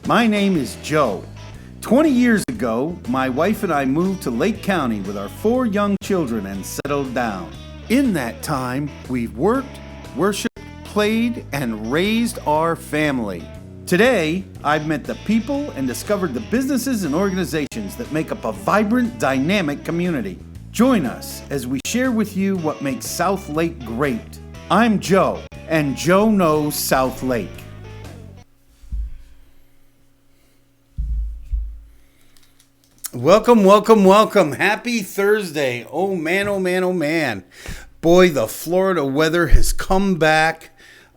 My name is Joe. 20 years ago, my wife and I moved to Lake County with our 4 young children and settled down. In that time, we've worked, worshiped, played, and raised our family. Today, I've met the people and discovered the businesses and organizations that make up a vibrant, dynamic community. Join us as we share with you what makes South Lake great. I'm Joe, and Joe knows South Lake. Welcome, welcome, welcome. Happy Thursday. Oh man, oh man, oh man. Boy, the Florida weather has come back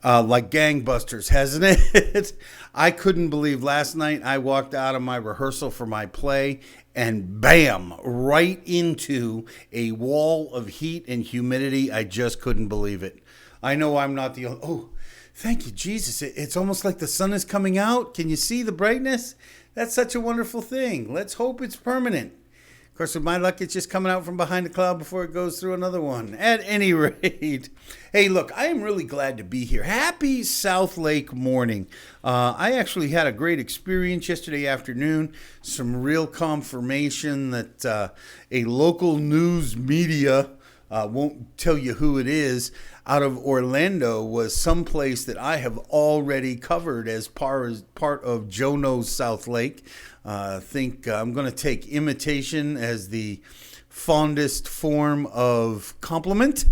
like gangbusters, hasn't it? I couldn't believe last night I walked out of my rehearsal for my play and bam, right into a wall of heat and humidity. I just couldn't believe it. I know I'm not the only... Oh, thank you, Jesus. It's almost like the sun is coming out. Can you see the brightness? That's such a wonderful thing. Let's hope it's permanent. Of course, with my luck, it's just coming out from behind a cloud before it goes through another one. At any rate, hey, look, I am really glad to be here. Happy South Lake morning. I actually had a great experience yesterday afternoon. Some real confirmation that a local news media, won't tell you who it is, out of Orlando was someplace that I have already covered as part of Joe Knows South Lake. I think I'm going to take imitation as the fondest form of compliment.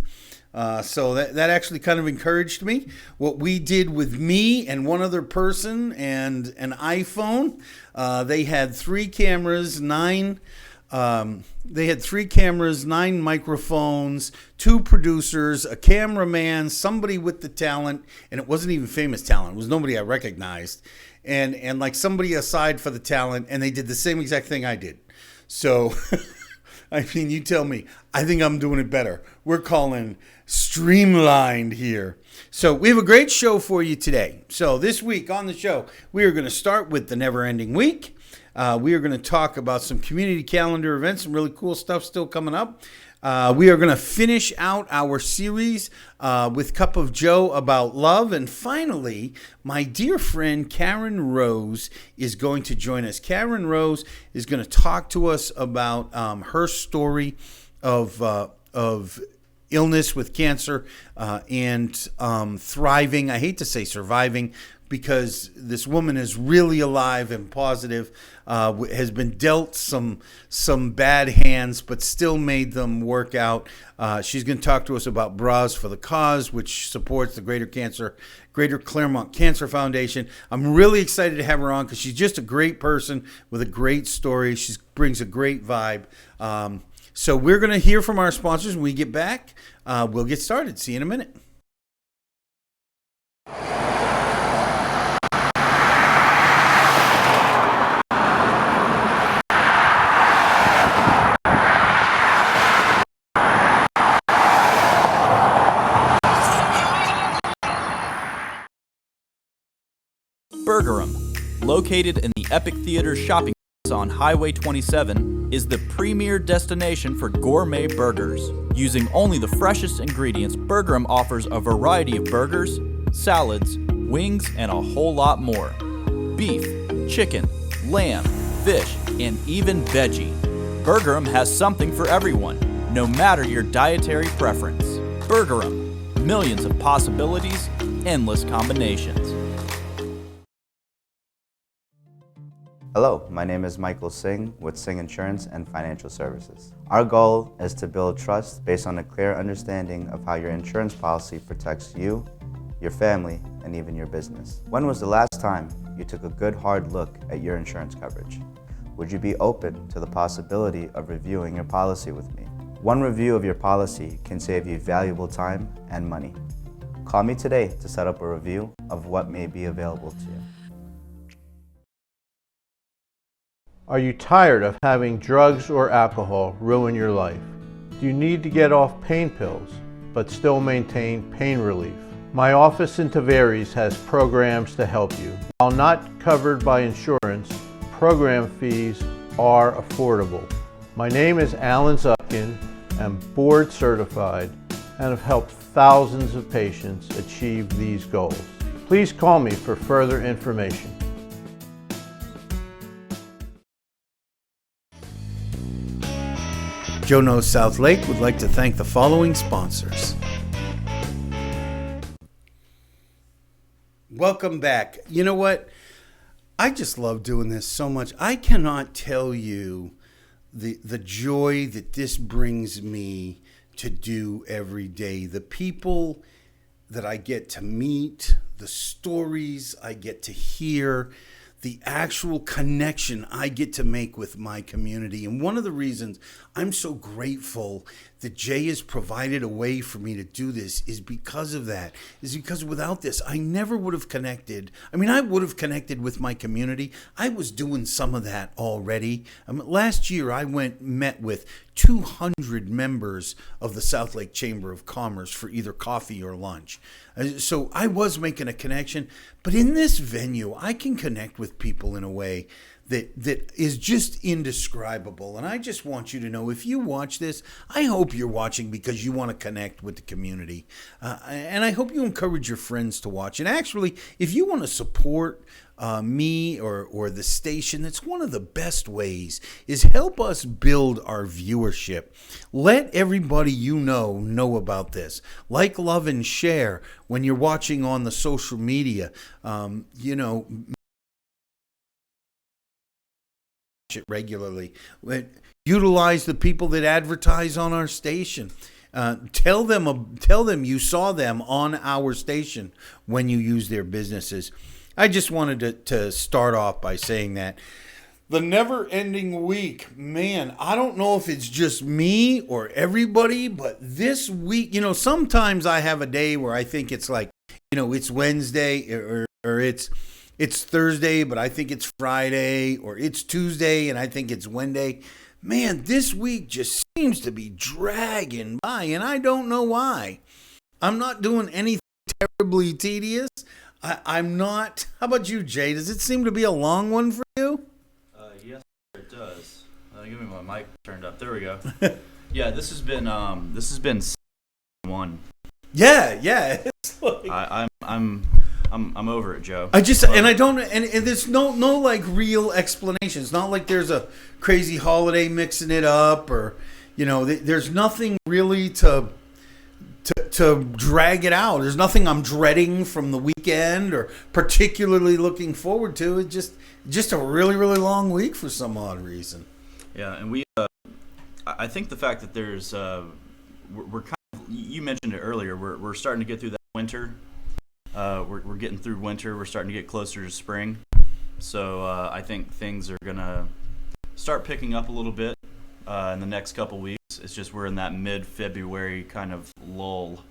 So that actually kind of encouraged me. What we did with me and one other person and an iPhone, they had 3 cameras, 9 microphones, 2 producers, a cameraman, somebody with the talent, and it wasn't even famous talent. It was nobody I recognized. And like somebody aside for the talent, and they did the same exact thing I did. So, I mean, you tell me. I think I'm doing it better. We're calling streamlined here. So we have a great show for you today. So this week on the show, we are going to start with the never-ending week. We are going to talk about some community calendar events, some really cool stuff still coming up. We are going to finish out our series with Cup of Joe about love. And finally, my dear friend Karen Rose is going to join us. Karen Rose is going to talk to us about her story of illness with cancer and thriving. I hate to say surviving, because this woman is really alive and positive, has been dealt some bad hands, but still made them work out. She's going to talk to us about Bras for the Cause, which supports the Greater Claremont Cancer Foundation. I'm really excited to have her on because she's just a great person with a great story. She brings a great vibe. So we're going to hear from our sponsors when we get back. We'll get started. See you in a minute. Burgerum, located in the Epic Theater shopping on Highway 27, is the premier destination for gourmet burgers. Using only the freshest ingredients, Burgerum offers a variety of burgers, salads, wings, and a whole lot more. Beef, chicken, lamb, fish, and even veggie. Burgerum has something for everyone, no matter your dietary preference. Burgerum, millions of possibilities, endless combinations. Hello, my name is Michael Singh with Singh Insurance and Financial Services. Our goal is to build trust based on a clear understanding of how your insurance policy protects you, your family, and even your business. When was the last time you took a good hard look at your insurance coverage? Would you be open to the possibility of reviewing your policy with me? One review of your policy can save you valuable time and money. Call me today to set up a review of what may be available to you. Are you tired of having drugs or alcohol ruin your life? Do you need to get off pain pills but still maintain pain relief? My office in Tavares has programs to help you. While not covered by insurance, program fees are affordable. My name is Alan Zupkin. I'm board certified and have helped thousands of patients achieve these goals. Please call me for further information. Joe Knows South Lake would like to thank the following sponsors. Welcome back. You know what? I just love doing this so much. I cannot tell you the joy that this brings me to do every day. The people that I get to meet, the stories I get to hear, the actual connection I get to make with my community. And one of the reasons I'm so grateful that Jay has provided a way for me to do this is because of that. Is because without this, I never would have connected. I mean, I would have connected with my community. I was doing some of that already. Last year, I met with 200 members of the South Lake Chamber of Commerce for either coffee or lunch. So I was making a connection. But in this venue, I can connect with people in a way that is just indescribable. And I just want you to know, if you watch this, I hope you're watching because you want to connect with the community. And I hope you encourage your friends to watch. And actually, if you want to support me or the station, that's one of the best ways, is help us build our viewership. Let everybody you know about this. Like, love, and share when you're watching on the social media. It regularly. Utilize the people that advertise on our station. Tell them you saw them on our station when you use their businesses. I just wanted to start off by saying that the never-ending week, man, I don't know if it's just me or everybody, but this week, sometimes I have a day where I think it's like, it's Wednesday or it's Thursday, but I think it's Friday, or it's Tuesday, and I think it's Wednesday. Man, this week just seems to be dragging by, and I don't know why. I'm not doing anything terribly tedious. I'm not. How about you, Jay? Does it seem to be a long one for you? Yes, it does. Give me my mic turned up. There we go. Yeah, this has been one. Yeah. It's like... I'm over it, Joe. I don't, and there's no like real explanation. It's not like there's a crazy holiday mixing it up, or there's nothing really to drag it out. There's nothing I'm dreading from the weekend or particularly looking forward to. It's just a really, really long week for some odd reason. Yeah, and I think the fact that there's we're kind of, you mentioned it earlier, we're starting to get through that winter. We're getting through winter. We're starting to get closer to spring. So I think things are going to start picking up a little bit in the next couple weeks. It's just we're in that mid-February kind of lull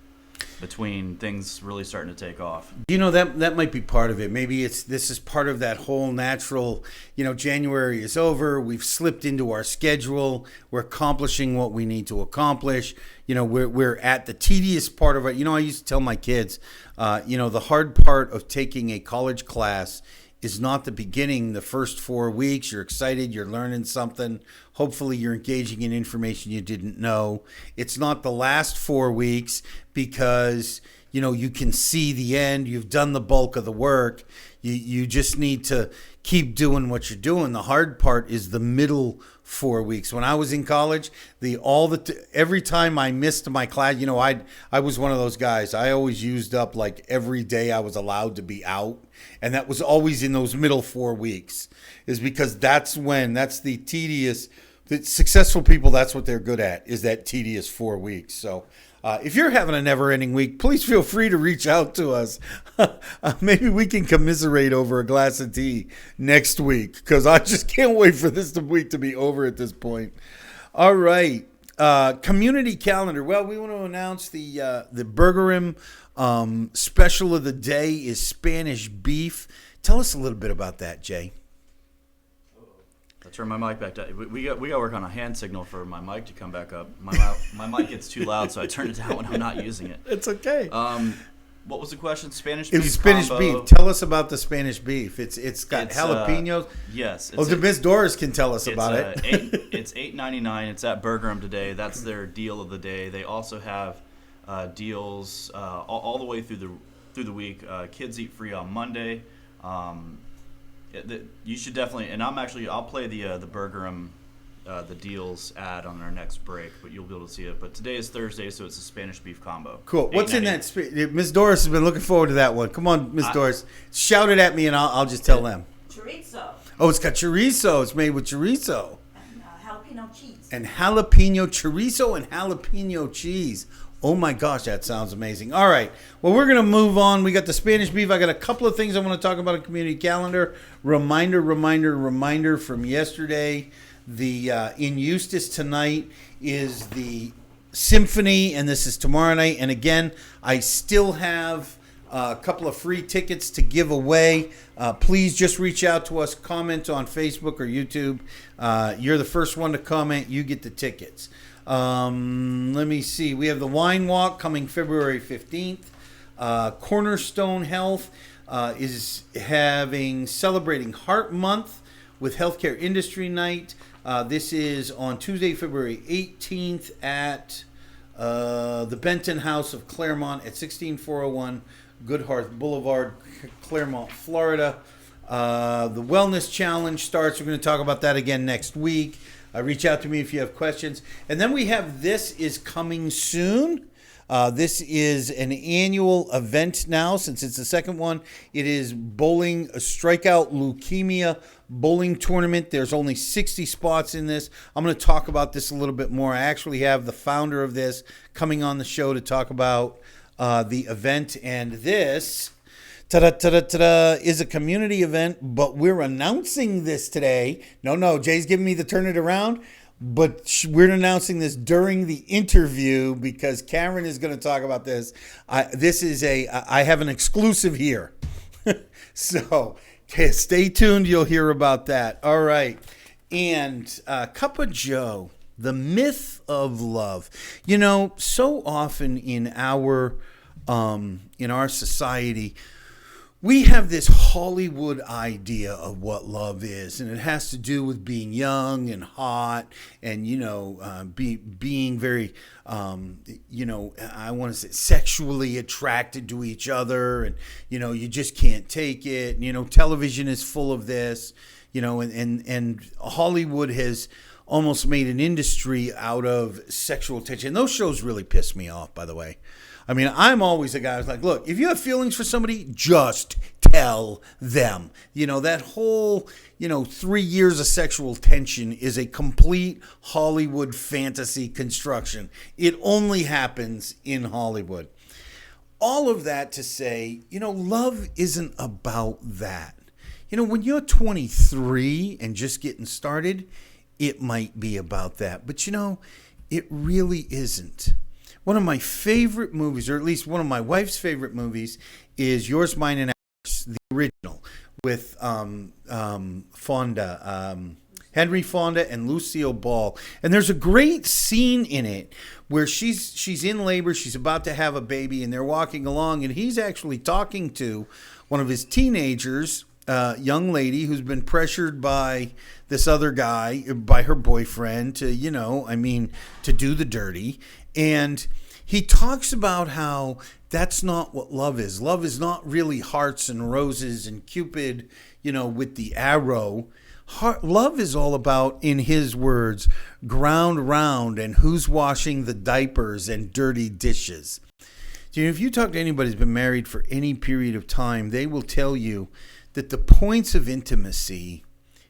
between things really starting to take off. That might be part of it. Maybe this is part of that whole natural, January is over. We've slipped into our schedule. We're accomplishing what we need to accomplish. We're at the tedious part of it. I used to tell my kids, the hard part of taking a college class is not the beginning, the first 4 weeks. You're excited, you're learning something. Hopefully you're engaging in information you didn't know. It's not the last 4 weeks because, you can see the end. You've done the bulk of the work. You just need to keep doing what you're doing. The hard part is the middle 4 weeks. When I was in college, every time I missed my class, I was one of those guys. I always used up like every day I was allowed to be out, and that was always in those middle 4 weeks. Is because that's the tedious. The successful people, that's what they're good at, is that tedious 4 weeks. So if you're having a never-ending week, please feel free to reach out to us. Maybe we can commiserate over a glass of tea next week, because I just can't wait for this week to be over at this point. All right. Community calendar. Well, we want to announce the Burgerim special of the day is Spanish beef. Tell us a little bit about that, Jay. Turn my mic back down. We got to work on a hand signal for my mic to come back up. My mic gets too loud, so I turn it down when I'm not using it. It's okay. What was the question? Spanish beef. It was Spanish combo. beef. Tell us about the Spanish beef. It's got jalapenos. Yes. The Miss Doris can tell us about it. It's $8.99. It's at Burgerim today. That's their deal of the day. They also have deals all the way through the week. Kids eat free on Monday. You should definitely, and I'll play the Burgerim the deals ad on our next break, but you'll be able to see it. But today is Thursday, so it's a Spanish beef combo. Cool. What's in that? Miss Doris has been looking forward to that one. Come on, Miss Doris. Shout it at me, and I'll just tell them. Chorizo. Oh, it's got chorizo. It's made with chorizo. And jalapeno cheese. And jalapeno chorizo and jalapeno cheese. Oh my gosh, that sounds amazing. All right. Well, we're going to move on. We got the Spanish beef. I got a couple of things I want to talk about in community calendar. Reminder from yesterday. The in Eustis tonight is the symphony, and this is tomorrow night. And again, I still have a couple of free tickets to give away. Please just reach out to us, comment on Facebook or YouTube. You're the first one to comment. You get the tickets. Let me see. We have the Wine Walk coming February 15th. Cornerstone Health is celebrating Heart Month with Healthcare Industry Night. This is on Tuesday, February 18th at the Benton House of Claremont at 16401 Goodhearth Boulevard, Claremont, Florida. The Wellness Challenge starts. We're going to talk about that again next week. Reach out to me if you have questions. And then we have This Is Coming Soon. This is an annual event now, since it's the second one. It is bowling, a strikeout leukemia bowling tournament. There's only 60 spots in this. I'm going to talk about this a little bit more. I actually have the founder of this coming on the show to talk about the event. And this is a community event, but we're announcing this today. No, Jay's giving me the turn it around. But we're announcing this during the interview because Karen is going to talk about this. I have an exclusive here. So stay tuned. You'll hear about that. All right. And Cup of Joe, the myth of love. You know, so often in our society, we have this Hollywood idea of what love is, and it has to do with being young and hot and, being very, I want to say sexually attracted to each other, and, you just can't take it. And, television is full of this, and Hollywood has almost made an industry out of sexual tension. Those shows really piss me off, by the way. I mean, I'm always a guy who's like, look, if you have feelings for somebody, just tell them. That whole, 3 years of sexual tension is a complete Hollywood fantasy construction. It only happens in Hollywood. All of that to say, love isn't about that. When you're 23 and just getting started, it might be about that. But, it really isn't. One of my favorite movies, or at least one of my wife's favorite movies, is Yours, Mine, and Ours, the original, with Fonda, Henry Fonda and Lucille Ball. And there's a great scene in it where she's in labor, she's about to have a baby, and they're walking along, and he's actually talking to one of his teenagers, young lady who's been pressured by this other guy, by her boyfriend, to do the dirty. And he talks about how that's not what love is. Love is not really hearts and roses and Cupid, with the arrow. Love is all about, in his words, ground round and who's washing the diapers and dirty dishes. If you talk to anybody who's been married for any period of time, they will tell you that the points of intimacy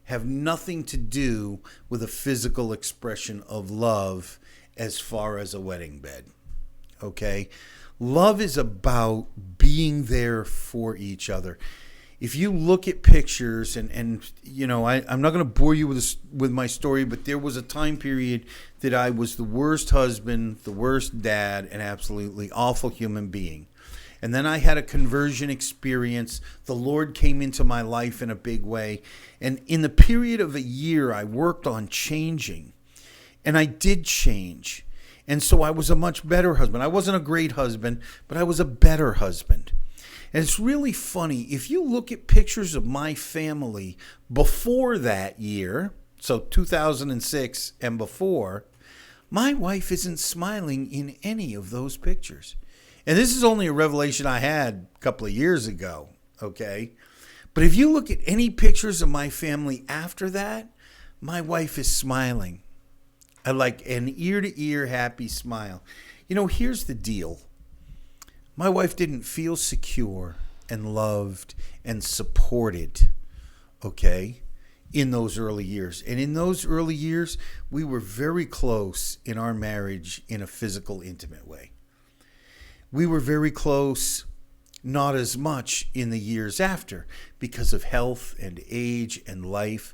have nothing to do with a physical expression of love as far as a wedding bed. Okay? Love is about being there for each other. If you look at pictures, and I'm not going to bore you with my story, but there was a time period that I was the worst husband, the worst dad, and absolutely awful human being. And then I had a conversion experience. The Lord came into my life in a big way. And in the period of a year, I worked on changing. And I did change. And so I was a much better husband. I wasn't a great husband, but I was a better husband. And it's really funny. If you look at pictures of my family before that year, so 2006 and before, my wife isn't smiling in any of those pictures. And this is only a revelation I had a couple of years ago, okay? But if you look at any pictures of my family after that, my wife is smiling. I like an ear-to-ear happy smile. You know, here's the deal. My wife didn't feel secure and loved and supported, okay, in those early years. And in those early years, we were very close in our marriage in a physical, intimate way. We were very close, not as much in the years after because of health and age and life.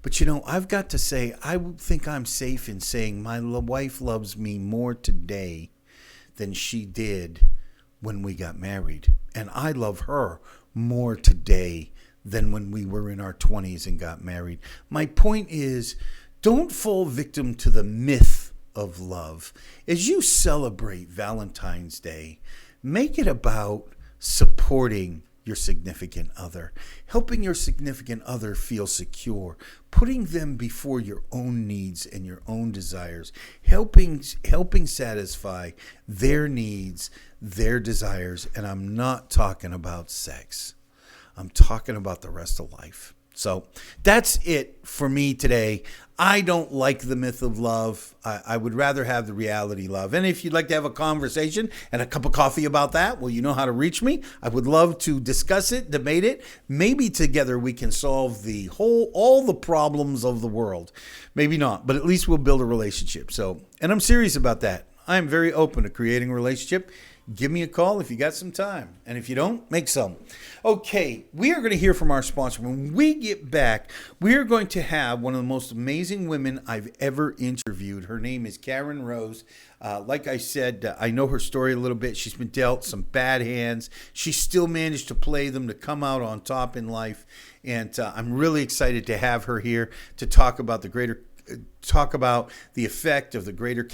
But you know, I've got to say, I think I'm safe in saying my wife loves me more today than she did when we got married. And I love her more today than when we were in our 20s and got married. My point is, don't fall victim to the myth of love. As you celebrate Valentine's Day, make it about supporting your significant other, helping your significant other feel secure, putting them before your own needs and your own desires, helping satisfy their needs, their desires. And I'm not talking about sex. I'm talking about the rest of life. So that's it for me today. I don't like the myth of love. I would rather have the reality love. And if you'd like to have a conversation and a cup of coffee about that, well, you know how to reach me. I would love to discuss it, debate it. Maybe together we can solve all the problems of the world. Maybe not, but at least we'll build a relationship. So, and I'm serious about that. I'm very open to creating a relationship. Give me a call if you got some time. And if you don't, make some. Okay, we are going to hear from our sponsor. When we get back, we are going to have one of the most amazing women I've ever interviewed. Her name is Karen Rose. Like I said, I know her story a little bit. She's been dealt some bad hands. She still managed to play them to come out on top in life. And I'm really excited to have her here to talk about the effect of the Greater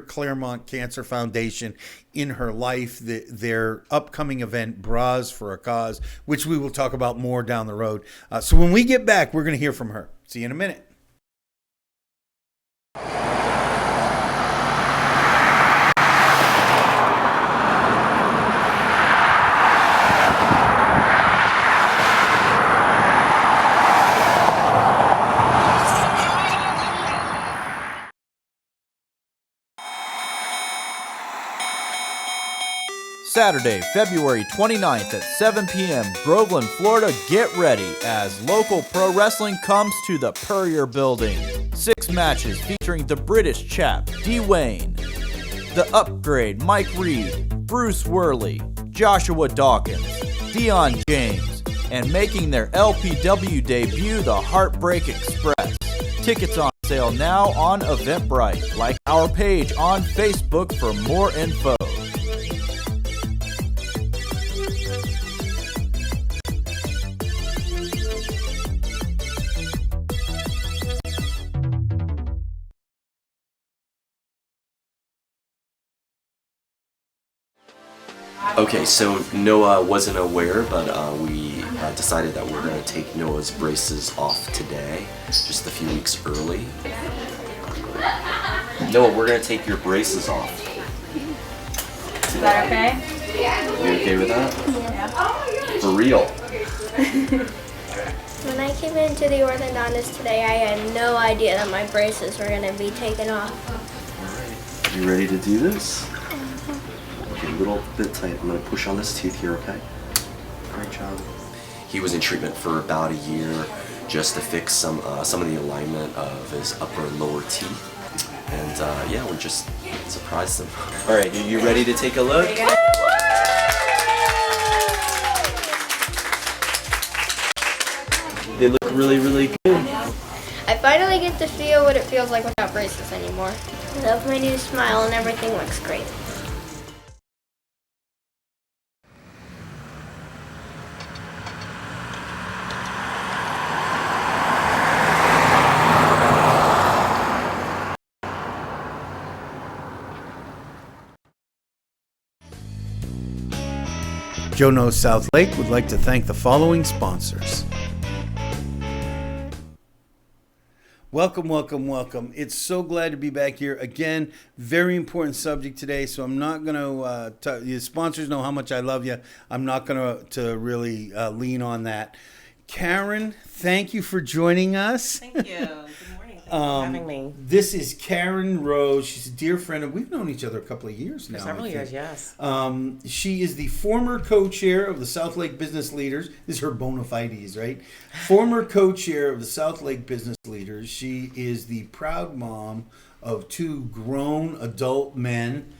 Claremont Cancer Foundation in her life, their upcoming event, Bras for a Cause, which we will talk about more down the road. So when we get back, we're going to hear from her. See you in a minute. Saturday, February 29th at 7 p.m., Groveland, Florida. Get ready as local pro wrestling comes to the Purrier Building. 6 matches featuring the British Chap, D-Wayne, The Upgrade, Mike Reed, Bruce Worley, Joshua Dawkins, Dion James, and making their LPW debut, the Heartbreak Express. Tickets on sale now on Eventbrite. Like our page on Facebook for more info. Okay, so Noah wasn't aware, but we decided that we're going to take Noah's braces off today, just a few weeks early. Noah, we're going to take your braces off. Is that okay? You okay with that? Yeah. For real? When I came into the orthodontist today, I had no idea that my braces were going to be taken off. Alright, you ready to do this? A little bit tight. I'm going to push on this tooth here, okay? Great job. He was in treatment for about a year just to fix some of the alignment of his upper and lower teeth. And yeah, we just surprised him. All right, you ready to take a look? They look really, really good. I finally get to feel what it feels like without braces anymore. I love my new smile and everything looks great. Joe Knows South Lake would like to thank the following sponsors. Welcome, welcome, welcome. It's so glad to be back here. Again, very important subject today, so I'm not going to, the sponsors know how much I love you. I'm not going to really lean on that. Karen, thank you for joining us. Thank you. Good morning. having me. This is Karen Rose. She's a dear friend, and we've known each other a couple of years now. For several I think. years, yes. She is the former co-chair of the South Lake Business Leaders. This is her bona fides, right? Former co-chair of the South Lake Business Leaders. She is the proud mom of 2 grown adult men,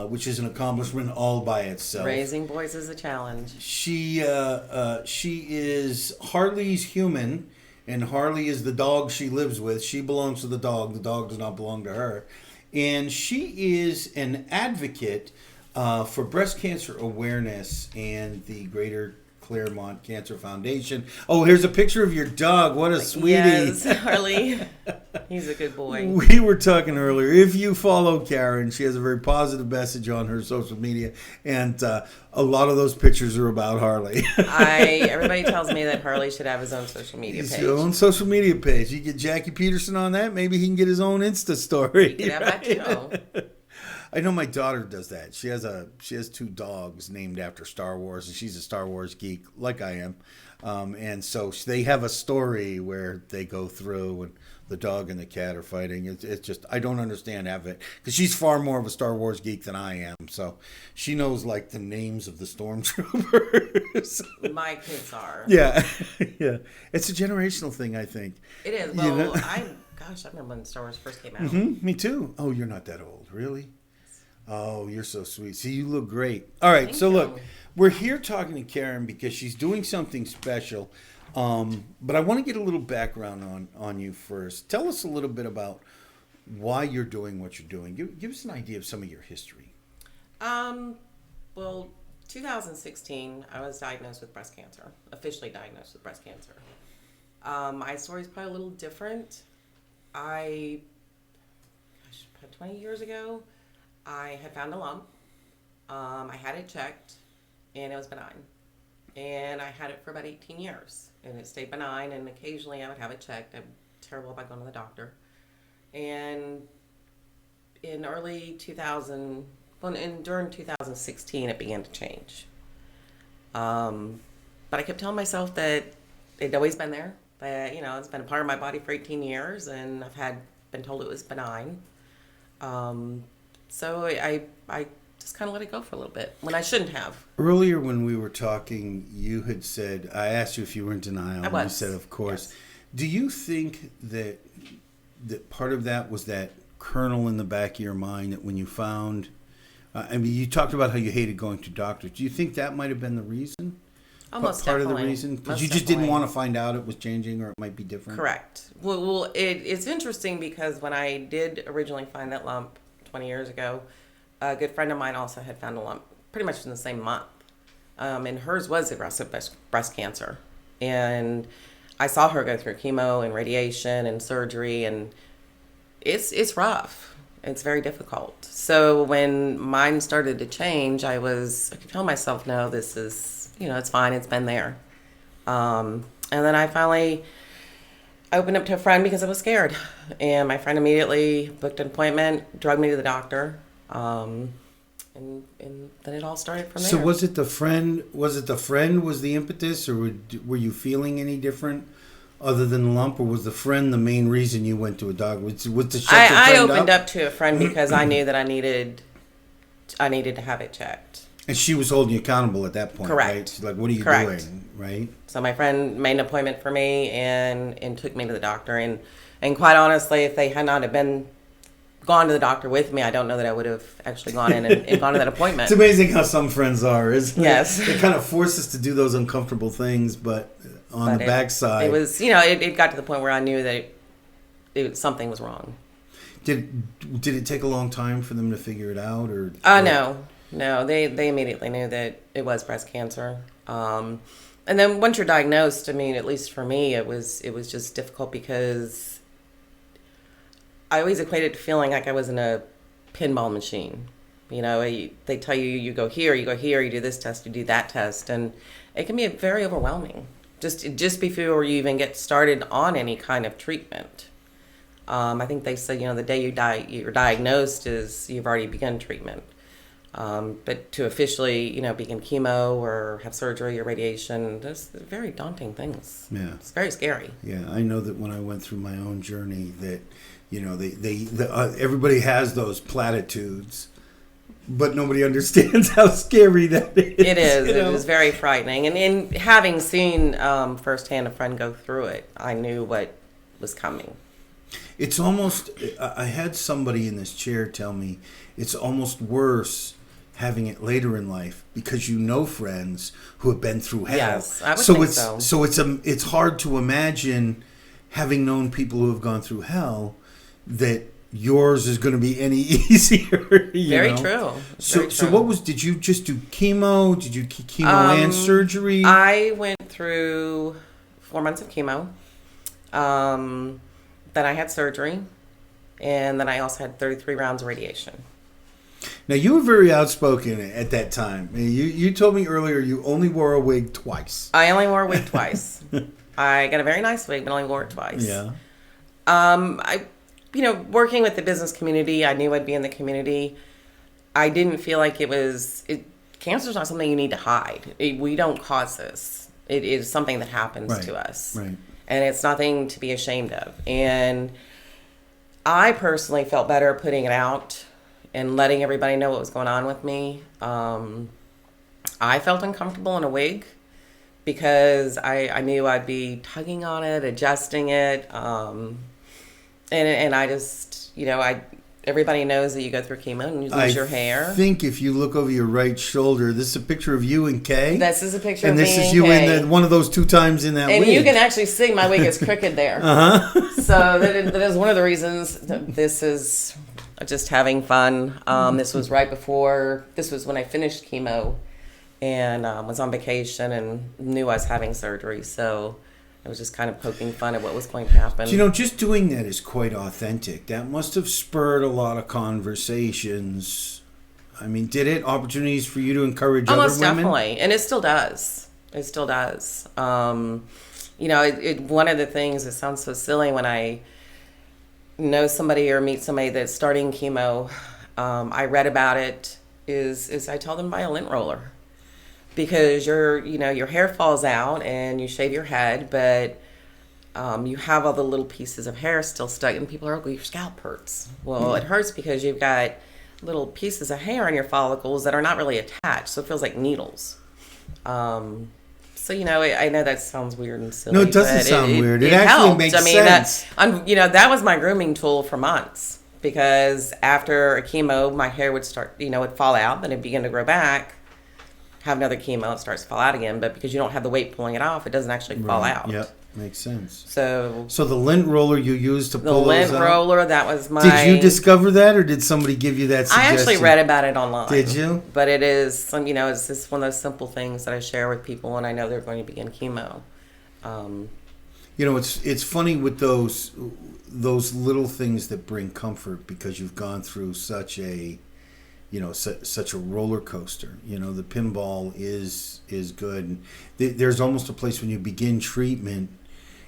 which is an accomplishment all by itself. Raising boys is a challenge. She is Harley's human, and Harley is the dog she lives with. She belongs to the dog. The dog does not belong to her. And she is an advocate for breast cancer awareness and the Greater Claremont Cancer Foundation. Oh, here's a picture of your dog. What a sweetie. Yes, Harley. He's a good boy. We were talking earlier. If you follow Karen, she has a very positive message on her social media, and a lot of those pictures are about Harley. Everybody tells me that Harley should have his own social media His page. own social media page. You get Jackie Peterson on that, maybe he can get his own Insta story. You could have that too. I know my daughter does that. She has 2 dogs named after Star Wars, and she's a Star Wars geek like I am. And so they have a story where they go through and the dog and the cat are fighting. It's just, I don't understand half of it because she's far more of a Star Wars geek than I am. So she knows like the names of the stormtroopers. My kids are. Yeah. Yeah. It's a generational thing, I think. It is. You Well, know? I remember when Star Wars first came out. Me too. Oh, you're not that old. Really? Oh, you're so sweet. See, you look great. All right, Thank so you. look, we're here talking to Karen because she's doing something special. But I want to get a little background on you first. Tell us a little bit about why you're doing what you're doing. Give us an idea of some of your history. Well, 2016, I was diagnosed with breast cancer, officially diagnosed with breast cancer. My story's probably a little different. About 20 years ago, I had found a lump. I had it checked, and it was benign. And I had it for about 18 years, and it stayed benign, and occasionally I would have it checked. I'm terrible about going to the doctor. And in during 2016, it began to change. But I kept telling myself that it'd always been there. That, it's been a part of my body for 18 years, and I've been told it was benign. So I just kind of let it go for a little bit when I shouldn't have. Earlier when we were talking, you had said, I asked you if you were in denial. I was. And you said, of course. Yes. Do you think that part of that was that kernel in the back of your mind that when you found, you talked about how you hated going to doctors. Do you think that might have been the reason? Almost part definitely. of the reason? Because Most you just didn't definitely. want to find out it was changing or it might be different? Correct. Well, it's interesting because when I did originally find that lump 20 years ago, a good friend of mine also had found a lump pretty much in the same month. And hers was aggressive breast cancer. And I saw her go through chemo and radiation and surgery, and it's rough. It's very difficult. So when mine started to change, I could tell myself, no, this is, it's fine. It's been there. And then I finally opened up to a friend because I was scared. And my friend immediately booked an appointment, drugged me to the doctor. And then it all started from there. So was it the friend was the impetus, or were you feeling any different other than the lump, or was the friend the main reason you went to a doctor? Was to shut your I friend opened up to a friend because I knew that I needed to have it checked. And she was holding you accountable at that point, Correct. right? She's like, what are you Correct. doing, right? So my friend made an appointment for me and took me to the doctor. And quite honestly, if they had not have gone to the doctor with me, I don't know that I would have actually gone in and gone to that appointment. It's amazing how some friends are, isn't it? Yes. They kind of force us to do those uncomfortable things, but on the backside. It was, it got to the point where I knew that something was wrong. Did it take a long time for them to figure it out, or? No, they immediately knew that it was breast cancer. And then once you're diagnosed, I mean, at least for me, it was just difficult because I always equated to feeling like I was in a pinball machine. They tell you, you go here, you do this test, you do that test, and it can be very overwhelming. Just before you even get started on any kind of treatment. I think they said, the day you're diagnosed is you've already begun treatment. But to officially, begin chemo or have surgery or radiation, those are very daunting things. Yeah. It's very scary. Yeah, I know that when I went through my own journey, that everybody has those platitudes, but nobody understands how scary that is. It is. It is very frightening. And in having seen firsthand a friend go through it, I knew what was coming. It's almost. I had somebody in this chair tell me it's almost worse having it later in life because friends who have been through hell. Yes, I would think so. So it's hard to imagine, having known people who have gone through hell, that yours is going to be any easier. Very true. So what did you just do chemo? Did you chemo and surgery? I went through 4 months of chemo. Then I had surgery, and then I also had 33 rounds of radiation. Now, you were very outspoken at that time. You told me earlier you only wore a wig twice. I only wore a wig twice. I got a very nice wig, but only wore it twice. Yeah. Working with the business community, I knew I'd be in the community. I didn't feel like cancer's not something you need to hide. We don't cause this. It is something that happens to us. Right. And it's nothing to be ashamed of. And I personally felt better putting it out and letting everybody know what was going on with me. I felt uncomfortable in a wig because I knew I'd be tugging on it, adjusting it. And I just, everybody knows that you go through chemo and you lose your hair. I think if you look over your right shoulder, this is a picture of you and Kay. This is a picture of me and Kay. And this is you in one of those 2 times in that wig. And you can actually see my wig is crooked there. So that is one of the reasons that this is just having fun. This was when I finished chemo and was on vacation and knew I was having surgery. So I was just kind of poking fun at what was going to happen. Just doing that is quite authentic. That must have spurred a lot of conversations. I mean, did it? Opportunities for you to encourage other women? Almost definitely. And it still does. It still does. One of the things that sounds so silly when I know somebody or meet somebody that's starting chemo, I read about it, is I tell them buy a lint roller. Because your hair falls out and you shave your head, but you have all the little pieces of hair still stuck, and people are like, well, your scalp hurts. Well, it hurts because you've got little pieces of hair on your follicles that are not really attached, so it feels like needles. I know that sounds weird and silly. No, it doesn't sound weird. It actually helped. makes sense. That was my grooming tool for months, because after a chemo, my hair would start, would fall out, then it'd begin to grow back. Have another chemo, it starts to fall out again, but because you don't have the weight pulling it off, it doesn't actually fall out. Yep, makes sense. So the lint roller you used to pull the those lint out? roller, that was my... Did you discover that, or did somebody give you that suggestion? I actually read about it online. Did you? But it is, it's just one of those simple things that I share with people when I know they're going to begin chemo. It's funny with those little things that bring comfort, because you've gone through such a roller coaster. The pinball is good. There's almost a place when you begin treatment,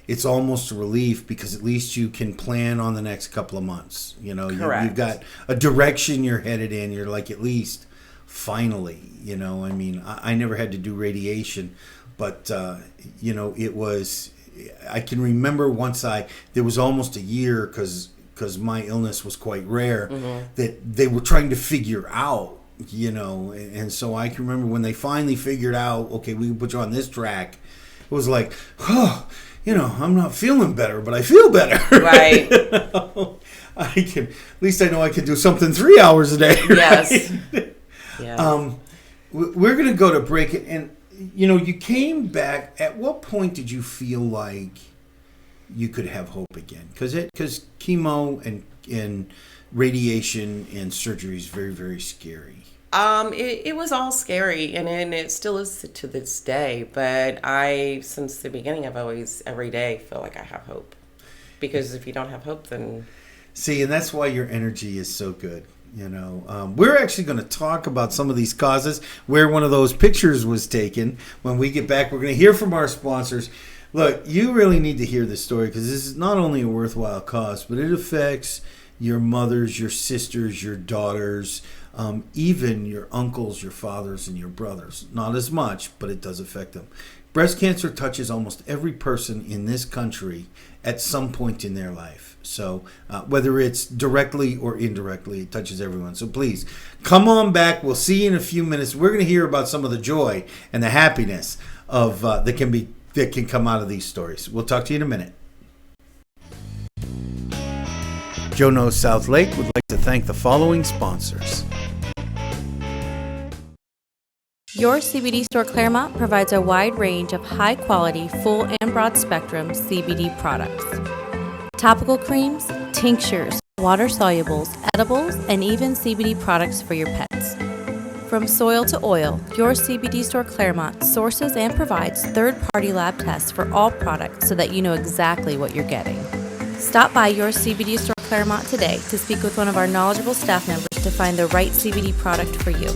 it's almost a relief, because at least you can plan on the next couple of months. Correct. You've got a direction you're headed in. You're like, at least finally, I never had to do radiation, but it was, I can remember there was almost a year, because my illness was quite rare, that they were trying to figure out, and so I can remember when they finally figured out, okay, we can put you on this track. It was like, I'm not feeling better, but I feel better. Right. At least I know I can do something 3 hours a day. Yes. Right? Yes. We're going to go to break it, and you came back. At what point did you feel like you could have hope again? Because chemo and radiation and surgery is very, very scary. It was all scary, and it still is to this day. But since the beginning, I've always, every day, feel like I have hope. Because if you don't have hope, then... See, and that's why your energy is so good. We're actually going to talk about some of these causes, where one of those pictures was taken. When we get back, we're going to hear from our sponsors. Look, you really need to hear this story, because this is not only a worthwhile cause, but it affects your mothers, your sisters, your daughters. even your uncles, your fathers, and your brothers. Not as much, but it does affect them. Breast cancer touches almost every person in this country at some point in their life. So whether it's directly or indirectly, it touches everyone. So please, come on back. We'll see you in a few minutes. We're going to hear about some of the joy and the happiness of that can come out of these stories. We'll talk to you in a minute. Joe Knows South Lake would like to thank the following sponsors. Your CBD store Claremont provides a wide range of high-quality, full and broad-spectrum CBD products. Topical creams, tinctures, water solubles, edibles, and even CBD products for your pets. From soil to oil, your CBD store Claremont sources and provides third-party lab tests for all products so that you know exactly what you're getting. Stop by your CBD store Claremont today to speak with one of our knowledgeable staff members to find the right CBD product for you.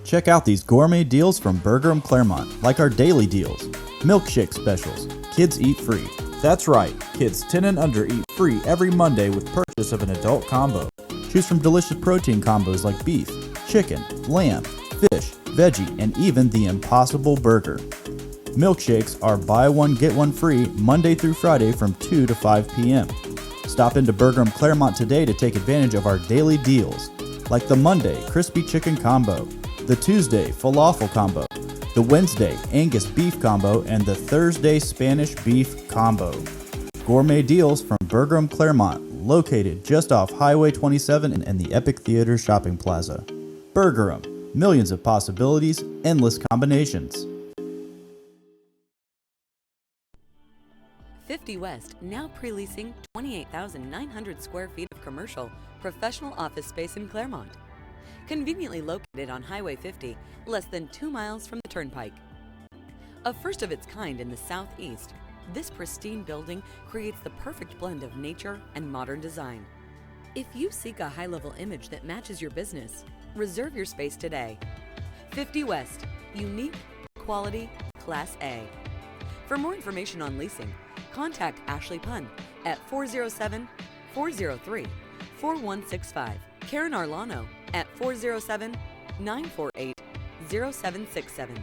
Check out these gourmet deals from Bergeron Claremont, like our daily deals. Milkshake specials. Kids eat free. That's right, kids 10 and under eat free every Monday with purchase of an adult combo. Choose from delicious protein combos like beef, chicken, lamb, fish, veggie, and even the Impossible Burger. Milkshakes are buy one, get one free Monday through Friday from 2 to 5 p.m. Stop into Bergeron Claremont today to take advantage of our daily deals, like the Monday Crispy Chicken Combo, the Tuesday Falafel Combo, the Wednesday Angus Beef Combo, and the Thursday Spanish Beef Combo. Gourmet deals from Bergeron Claremont, located just off Highway 27 and the Epic Theater Shopping Plaza. Bergeron, millions of possibilities, endless combinations. 50 West, now pre-leasing 28,900 square feet of commercial, professional office space in Claremont. Conveniently located on Highway 50, less than 2 miles from the Turnpike. A first of its kind in the Southeast, this pristine building creates the perfect blend of nature and modern design. If you seek a high-level image that matches your business, reserve your space today. 50 West, unique, quality, Class A. For more information on leasing, contact Ashley Pun at 407-403-4165. Karen Arlano at 407-948-0767.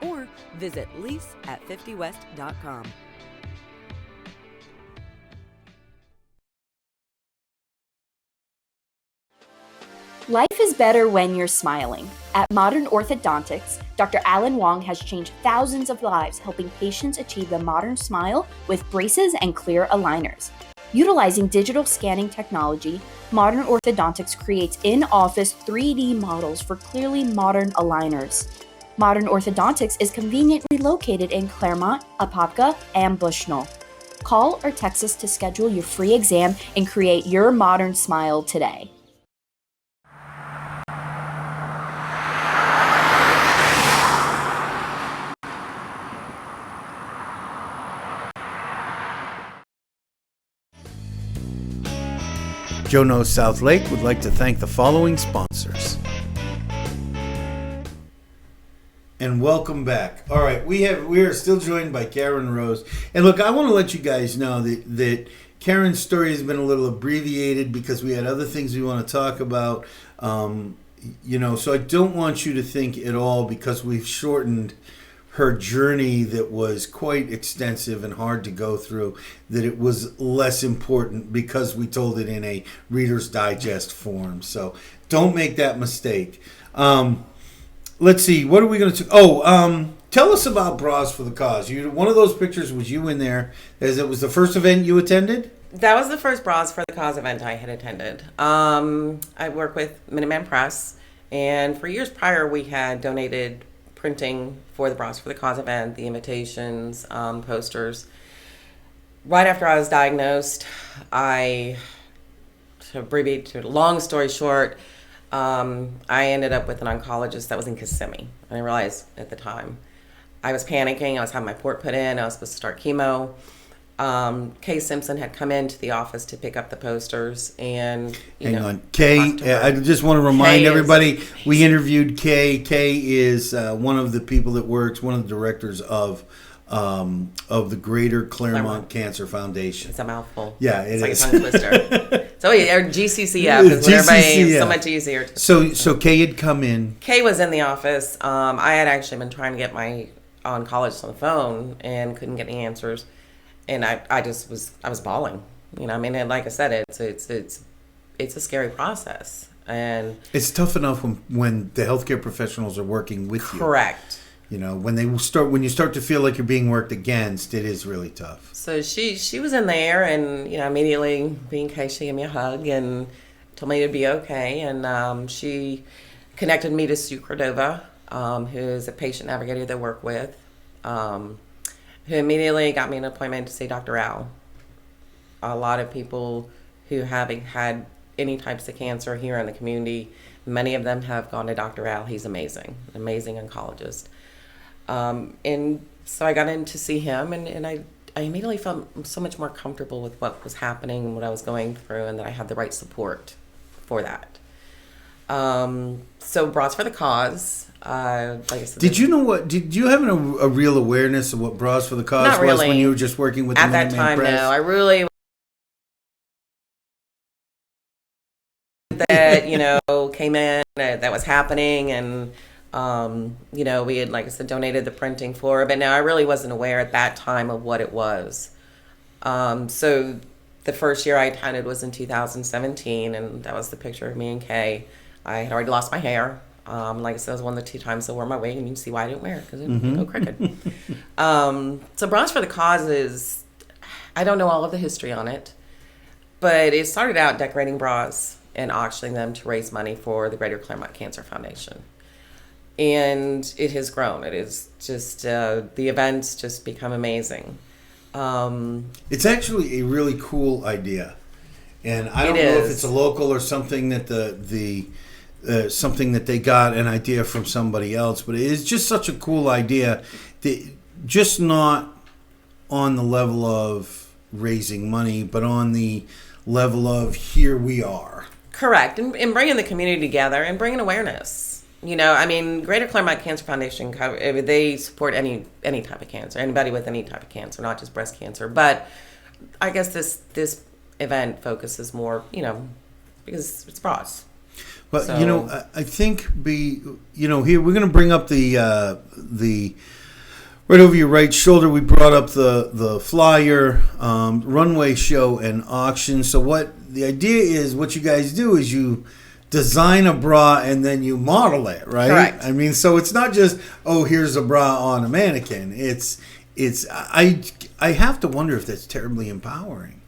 Or visit lease@50west.com. Life is better when you're smiling. At Modern Orthodontics, Dr. Alan Wong has changed thousands of lives, helping patients achieve the modern smile with braces and clear aligners. Utilizing digital scanning technology, Modern Orthodontics creates in-office 3D models for clearly modern aligners. Modern Orthodontics is conveniently located in Claremont, Apopka, and Bushnell. Call or text us to schedule your free exam and create your modern smile today. Joe Knows South Lake would like to thank the following sponsors. And welcome back. All right, we are still joined by Karen Rose. And look, I want to let you guys know that Karen's story has been a little abbreviated because we had other things we want to talk about. So I don't want you to think at all, because we've shortened her journey that was quite extensive and hard to go through, that it was less important because we told it in a Reader's Digest form. So don't make that mistake. Let's see, what are we going to... tell us about Bras for the Cause. One of those pictures was you in there, as it was the first event you attended? That was the first Bras for the Cause event I had attended. I work with Minuteman Press, and for years prior we had donated printing for the Bras for the Cause event, the invitations, posters. Right after I was diagnosed, to abbreviate to long story short, I ended up with an oncologist that was in Kissimmee. And I realized at the time I was panicking. I was having my port put in. I was supposed to start chemo. Kay Simpson had come into the office to pick up the posters, and Hang on, Kay. I just want to remind everybody we interviewed Kay. Kay is one of the people that works, one of the directors of of the Greater Claremont Cancer Foundation. It's a mouthful. Yeah, it's is. like a tongue twister. So or GCCF is what everybody, so much easier. So Kay had come in. Kay was in the office. I had actually been trying to get my oncologist on the phone and couldn't get any answers, and I was bawling. You know, I mean, and like I said, it's a scary process, and it's tough enough when the healthcare professionals are working with you. Correct. You know, when you start to feel like you're being worked against, it is really tough. So she was in there, and immediately being Kay, she gave me a hug and told me it'd be okay, and she connected me to Sue Cordova, who is a patient navigator they work with, who immediately got me an appointment to see Dr. Al. A lot of people who have had any types of cancer here in the community, many of them have gone to Dr. Al. He's amazing, an amazing oncologist. And so I got in to see him, and I immediately felt so much more comfortable with what was happening and what I was going through, and that I had the right support for that. So Bras for the Cause, like I said. Did you have a real awareness of what Bras for the Cause Not really. was when you were just working with at the that Minuteman time? Press? No, I really that came in that was happening, and we had, like I said, donated the printing for it, but now I really wasn't aware at that time of what it was. So the first year I attended was in 2017, and that was the picture of me and Kay. I had already lost my hair. Like I said, it was one of the 2 times I wore my wig, and you can see why I didn't wear it, because it would go crooked. So Bras for the Cause is, I don't know all of the history on it, but it started out decorating bras and auctioning them to raise money for the Greater Claremont Cancer Foundation. And it has grown. It is just, the events just become amazing. It's actually a really cool idea. And I don't know if it's a local or something that something that they got an idea from somebody else, but it is just such a cool idea. Just not on the level of raising money, but on the level of here we are. Correct. And bringing the community together and bringing awareness. Greater Claremont Cancer Foundation, they support any type of cancer, anybody with any type of cancer, not just breast cancer. But I guess this event focuses more, because it's bras. But I think here we're going to bring up the right over your right shoulder. We brought up the flyer, runway show and auction. So what the idea is, what you guys do is you design a bra and then you model it, right? Correct. So it's not just, here's a bra on a mannequin. I have to wonder if that's terribly empowering.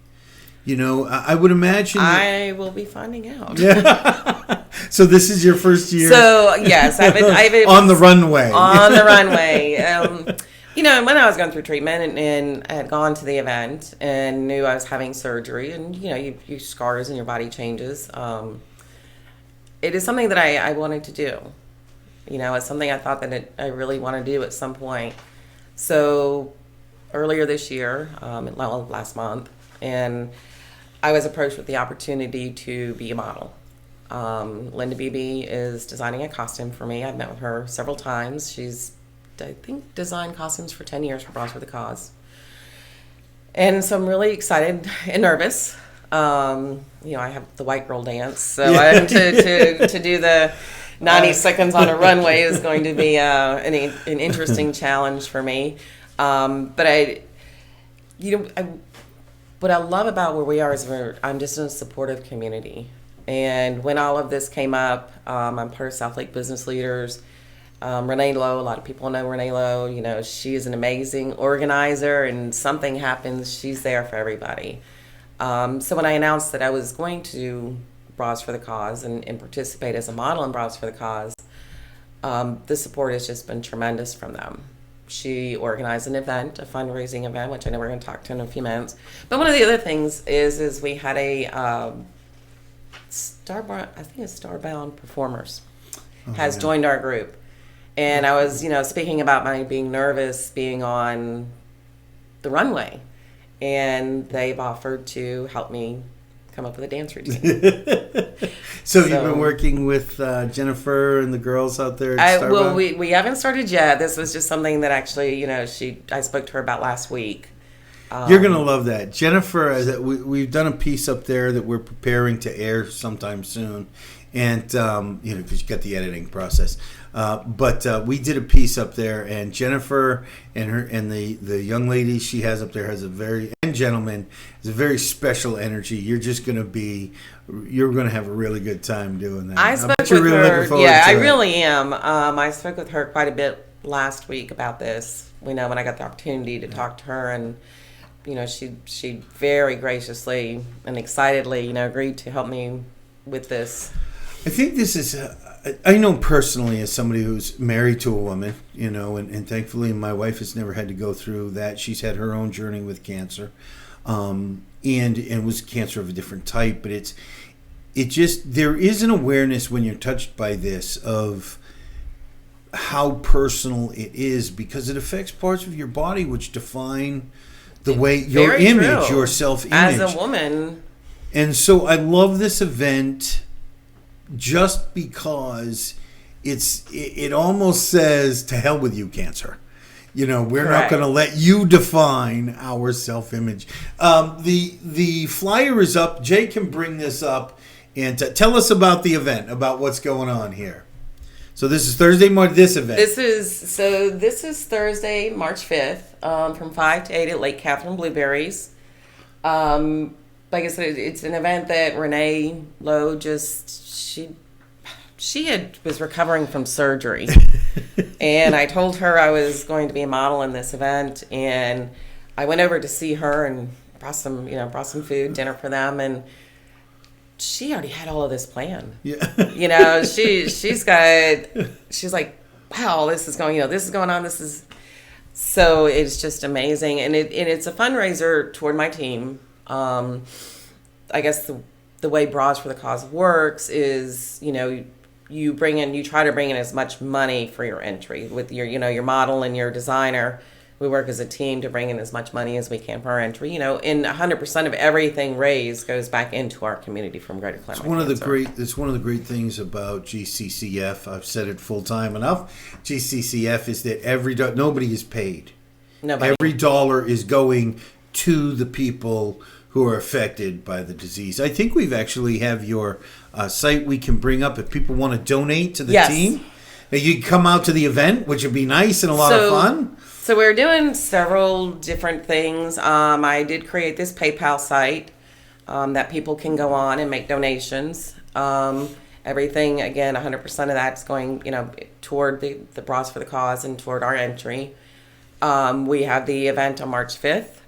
I would imagine. I will be finding out. Yeah. So this is your first year. So yes, I've been on the runway. On the runway. When I was going through treatment and I had gone to the event and knew I was having surgery, and you scars and your body changes. It is something that I wanted to do. It's something I thought that I really want to do at some point. So earlier this year, last month, and I was approached with the opportunity to be a model. Linda Beebe is designing a costume for me. I've met with her several times. She's, I think, designed costumes for 10 years for Bras for the Cause. And so I'm really excited and nervous. I have the white girl dance, so to do the 90 seconds on a runway is going to be an interesting challenge for me. But what I love about where we are is I'm just in a supportive community. And when all of this came up, I'm part of South Lake Business Leaders. Renee Lowe, a lot of people know Renee Lowe. She is an amazing organizer, and something happens, she's there for everybody. So when I announced that I was going to do Bras for the Cause and participate as a model in Bras for the Cause, the support has just been tremendous from them. She organized an event, a fundraising event, which I know we're going to talk to in a few minutes. But one of the other things is we had a Starbound Performers has joined our group. And I was, speaking about my being nervous being on the runway. And they've offered to help me come up with a dance routine. So you've been working with Jennifer and the girls out there at Starbucks? Well, we haven't started yet. This was just something that actually, I spoke to her about last week. You're going to love that. Jennifer, we've done a piece up there that we're preparing to air sometime soon. And, because you got the editing process. But we did a piece up there, and Jennifer and the young lady she has up there and gentleman, has a very special energy. You're going to have a really good time doing that. I spoke with her. Yeah, I really am. I spoke with her quite a bit last week about this. When I got the opportunity to talk to her, and she very graciously and excitedly, agreed to help me with this. I think this is, I know personally as somebody who's married to a woman, and thankfully my wife has never had to go through that. She's had her own journey with cancer, and it was cancer of a different type, but there is an awareness when you're touched by this of how personal it is, because it affects parts of your body which define the way your image, your self-image. As a woman. And so I love this event just because it almost says, to hell with you, cancer. We're not going to let you define our self-image. The flyer is up. Jay can bring this up and tell us about the event, about what's going on here. So this is Thursday, this event. This is Thursday, March 5th, from 5 to 8 at Lake Catherine Blueberries. Like I said, it's an event that Renee Lowe was recovering from surgery. And I told her I was going to be a model in this event, and I went over to see her and brought some food, dinner for them, and she already had all of this planned. Yeah. She's like, wow, this is going on. So it's just amazing. And it's a fundraiser toward my team. I guess the way Bras for the Cause works is, you try to bring in as much money for your entry with your model and your designer. We work as a team to bring in as much money as we can for our entry. And 100% of everything raised goes back into our community from Greater Claremont. It's one of the great things about GCCF. I've said it full time enough. GCCF is that nobody is paid. Nobody. Every dollar is going to the people who are affected by the disease. I think we've actually have your site we can bring up if people want to donate to the team. You can come out to the event, which would be nice and a lot of fun. So we're doing several different things. I did create this PayPal site that people can go on and make donations. Everything, again, 100% of that's going, toward the Bras for the Cause and toward our entry. We have the event on March 5th.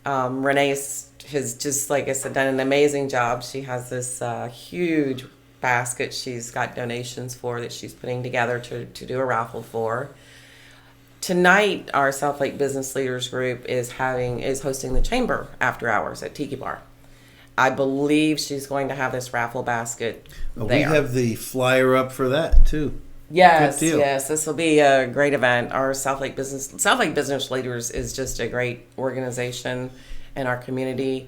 Renee has just, like I said, done an amazing job. She has this huge basket she's got donations for that she's putting together to do a raffle for. Tonight, our South Lake Business Leaders Group is hosting the Chamber after hours at Tiki Bar. I believe she's going to have this raffle basket there. We have the flyer up for that too. Yes, this will be a great event. Our South Lake Business Leaders is just a great organization in our community.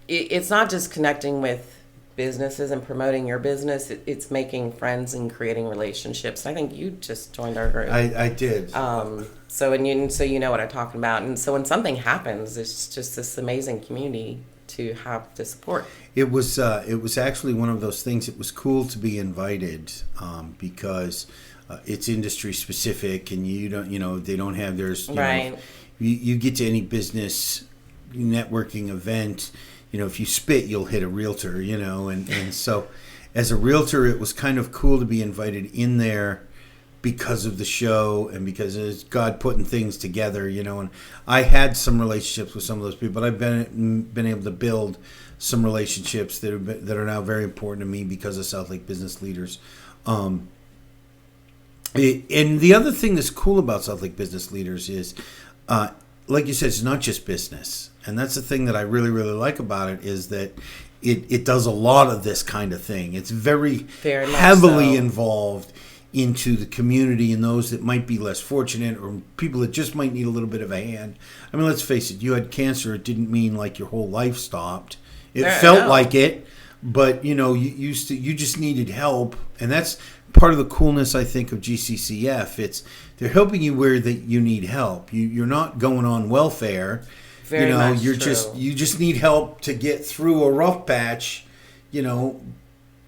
It's not just connecting with businesses and promoting your business. It's making friends and creating relationships. I think you just joined our group. I did. So you know what I'm talking about. And so when something happens, it's just this amazing community to have the support. It was actually one of those things. It was cool to be invited because it's industry specific, and they don't have theirs. You get to any business networking event. If you spit, you'll hit a realtor. And so as a realtor, it was kind of cool to be invited in there because of the show and because it's God putting things together, and I had some relationships with some of those people. I've been able to build some relationships that are now very important to me because of South Lake Business Leaders. And the other thing that's cool about South Lake Business Leaders is, like you said, it's not just business. And that's the thing that I really, really like about it is that it does a lot of this kind of thing. It's very heavily involved into the community and those that might be less fortunate or people that just might need a little bit of a hand. I mean, let's face it, you had cancer. It didn't mean like your whole life stopped. It felt like it, but you just needed help. And that's part of the coolness, I think, of GCCF. They're helping you where that you need help. You're not going on welfare. Very much you true. just need help to get through a rough patch, and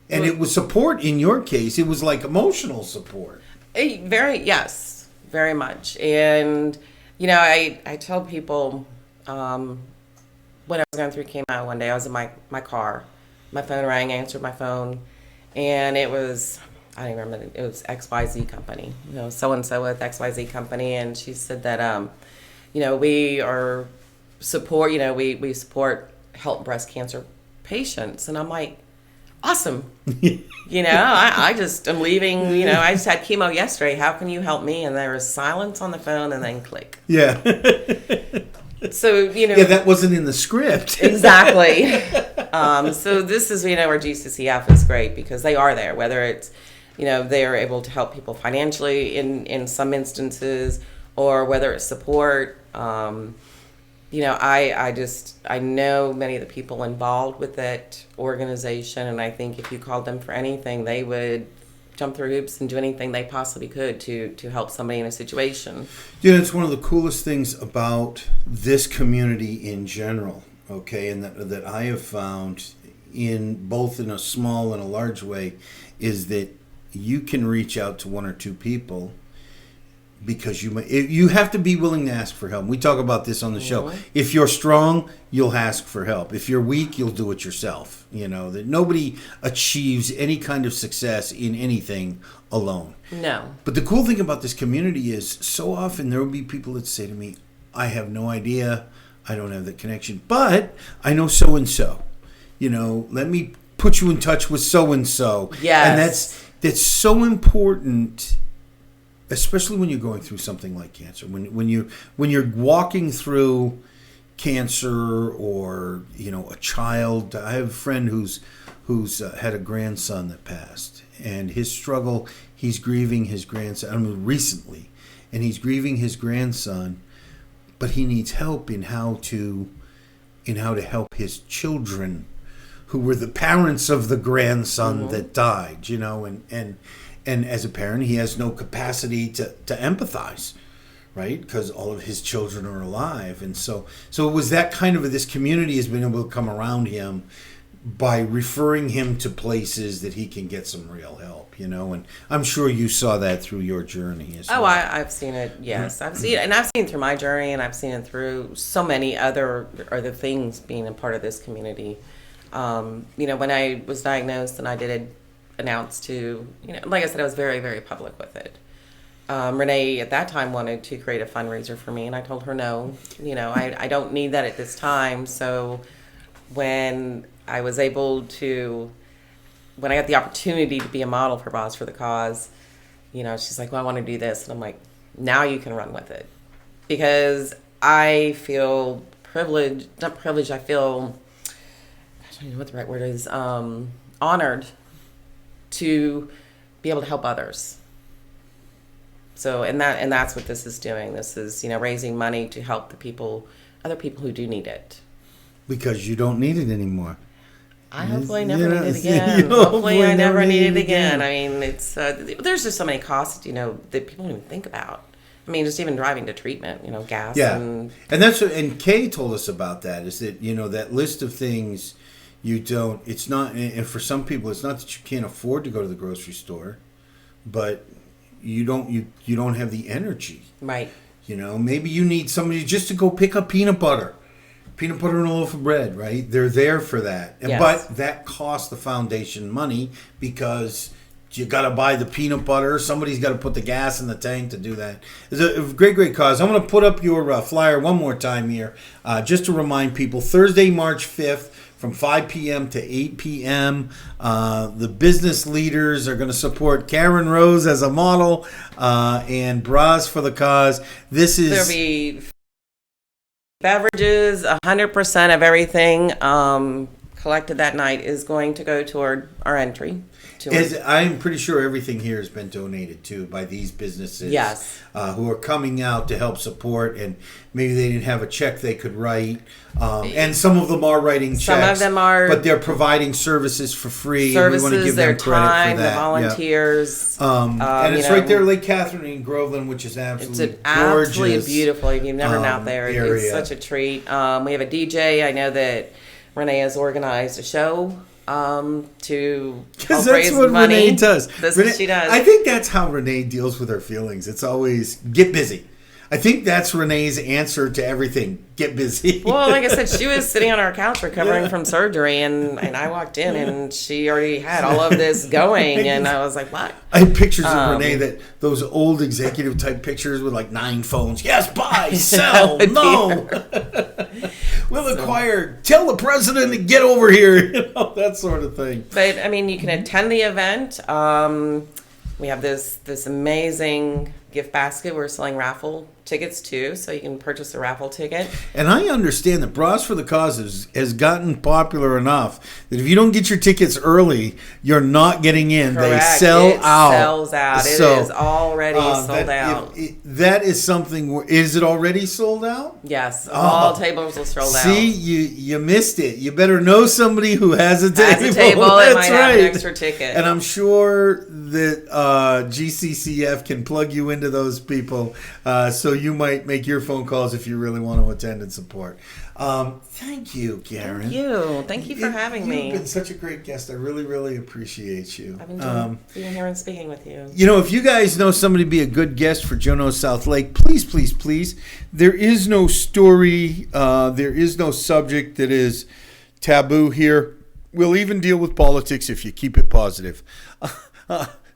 it was support in your case. It was like emotional support. Yes, very much. And, I tell people when I was going through chemo one day, I was in my car. My phone rang, I answered my phone, and it was, I don't even remember, it was XYZ company, so-and-so with XYZ company. And she said that, we are support, we support help breast cancer patients. And I'm like, awesome. I just am leaving, I just had chemo yesterday. How can you help me? And there was silence on the phone and then click. Yeah. So, Yeah, that wasn't in the script. Exactly. So this is, where GCCF is great because they are there, whether it's, they are able to help people financially in some instances or whether it's support. I know many of the people involved with that organization, and I think if you called them for anything, they would jump through hoops and do anything they possibly could to help somebody in a situation. It's one of the coolest things about this community in general, okay, and that I have found in both in a small and a large way is that you can reach out to one or two people because you have to be willing to ask for help. We talk about this on the show. If you're strong, you'll ask for help. If you're weak, you'll do it yourself. That nobody achieves any kind of success in anything alone. No. But the cool thing about this community is so often there will be people that say to me, I have no idea. I don't have the connection, but I know so-and-so. Let me put you in touch with so-and-so. Yes. And that's so important, especially when you're going through something like cancer. When you're walking through cancer or a child. I have a friend who's had a grandson that passed, and his struggle. He's grieving his grandson. Recently, and he's grieving his grandson, but he needs help in how to help his children, who were the parents of the grandson that died. And as a parent, he has no capacity to empathize, right? Because all of his children are alive. And so it was that kind of this community has been able to come around him by referring him to places that he can get some real help, and I'm sure you saw that through your journey as well. I've seen it. Yes, I've seen it, and I've seen it through my journey, and I've seen it through so many other things being a part of this community. When I was diagnosed and I did announce to, like I said, I was very, very public with it. Renee at that time wanted to create a fundraiser for me, and I told her no, I don't need that at this time. So when I was able to, when I got the opportunity to be a model for Bras for the Cause, she's like, well, I want to do this. And I'm like, now you can run with it. Because I feel privileged, not privileged, I feel, I don't know what the right word is, honored to be able to help others. So, and that's what this is doing. This is, raising money to help other people who do need it. Because you don't need it anymore. I hopefully never need it again. Hopefully I never need it again. I mean, it's there's just so many costs, that people don't even think about. I mean, just even driving to treatment, gas. Yeah, and that's and Kay told us about that. Is that that list of things you don't. It's not, and for some people, it's not that you can't afford to go to the grocery store, but you don't have the energy. Right. Maybe you need somebody just to go pick up peanut butter and a loaf of bread, right? They're there for that. Yes. But that costs the foundation money because you got to buy the peanut butter. Somebody's got to put the gas in the tank to do that. It's a great, great cause. I'm going to put up your flyer one more time here just to remind people. Thursday, March 5th from 5 p.m. to 8 p.m. The business leaders are going to support Karen Rose as a model and Bras for the Cause. There'll be beverages, 100% of everything collected that night is going to go toward our entry. I'm pretty sure everything here has been donated to by these businesses. Yes. Who are coming out to help support, and maybe they didn't have a check they could write. And some of them are writing checks. Some of them are. But they're providing services for free. Services, and we want to give their them credit time, for that. the volunteers. And it's right there, Lake Catherine in Groveland, which is absolutely It's absolutely gorgeous. beautiful. If you've never been out there, area. it's such a treat. We have a DJ. I know that Renee has organized a show to Because help that's raise what money. Renee does. That's Renee, what she does. I think that's how Renee deals with her feelings. It's always get busy. I think that's Renee's answer to everything. Get busy. Well, like I said, she was sitting on our couch recovering from surgery, and I walked in, and she already had all of this going, and I was like, what? I had pictures of Renee, those old executive type pictures with like 9 phones. Yes, buy, sell, no. We'll acquire. Tell the president to get over here. That sort of thing. But I mean, you can attend the event. We have this amazing gift basket. We're selling raffle tickets too, so you can purchase a raffle ticket. And I understand that Bras for the Cause has gotten popular enough that if you don't get your tickets early, you're not getting in. Correct. They sell out. It sells out. So, it is already sold out. That is something. Is it already sold out? Yes, all tables are sold out. See, you missed it. You better know somebody who has a table. Has a table and might have an extra ticket. And I'm sure that GCCF can plug you into those people, so you might make your phone calls if you really want to attend and support. Thank you, Karen. Thank you for having me. You've been such a great guest. I really, really appreciate you. I've enjoyed being here and speaking with you. You know, if you guys know somebody to be a good guest for Joe Knows South Lake, please, please, please. There is no story. There is no subject that is taboo here. We'll even deal with politics if you keep it positive.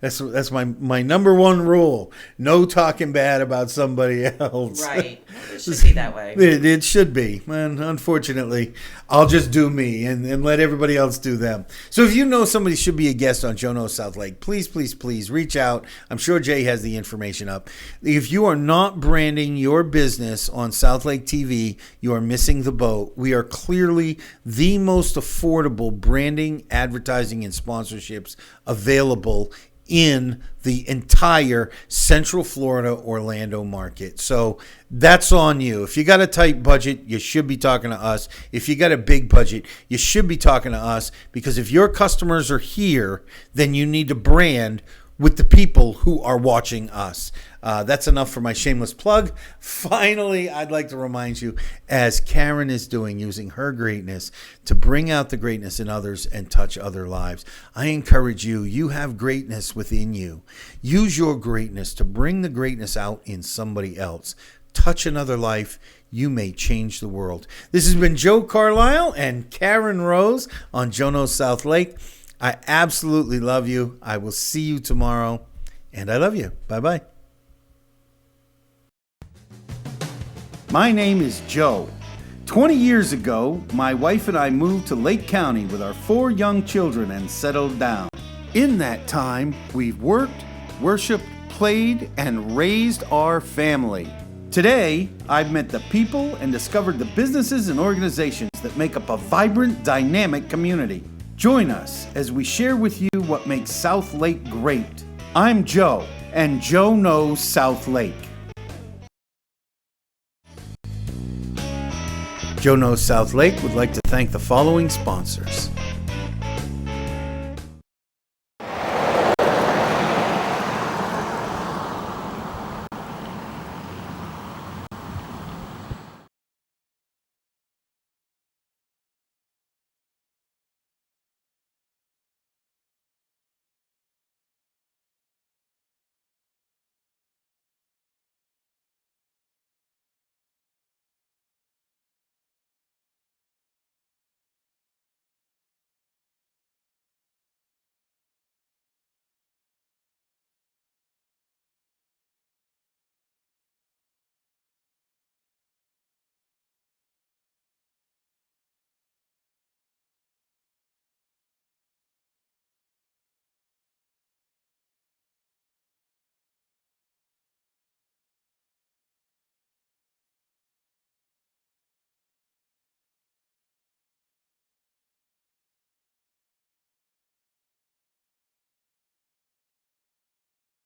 That's my number one rule. No talking bad about somebody else. Right. It should be that way. It should be. And unfortunately, I'll just do me and let everybody else do them. So if you know somebody should be a guest on Joe Knows South Lake, please, please, please reach out. I'm sure Jay has the information up. If you are not branding your business on South Lake TV, you are missing the boat. We are clearly the most affordable branding, advertising, and sponsorships available in the entire Central Florida Orlando market. So that's on you. If you got a tight budget, you should be talking to us. If you got a big budget, you should be talking to us, because if your customers are here, then you need to brand with the people who are watching us. That's enough for my shameless plug. Finally, I'd like to remind you, as Karen is doing, using her greatness to bring out the greatness in others and touch other lives, I encourage you. You have greatness within you. Use your greatness to bring the greatness out in somebody else. Touch another life. You may change the world. This has been Joe Carlisle and Karen Rose on Joe Knows South Lake. I absolutely love you. I will see you tomorrow, and I love you. Bye-bye. My name is Joe. 20 years ago, my wife and I moved to Lake County with our 4 young children and settled down. In that time, we've worked, worshiped, played, and raised our family. Today, I've met the people and discovered the businesses and organizations that make up a vibrant, dynamic community. Join us as we share with you what makes South Lake great. I'm Joe, and Joe Knows South Lake. Joe Knows South Lake would like to thank the following sponsors: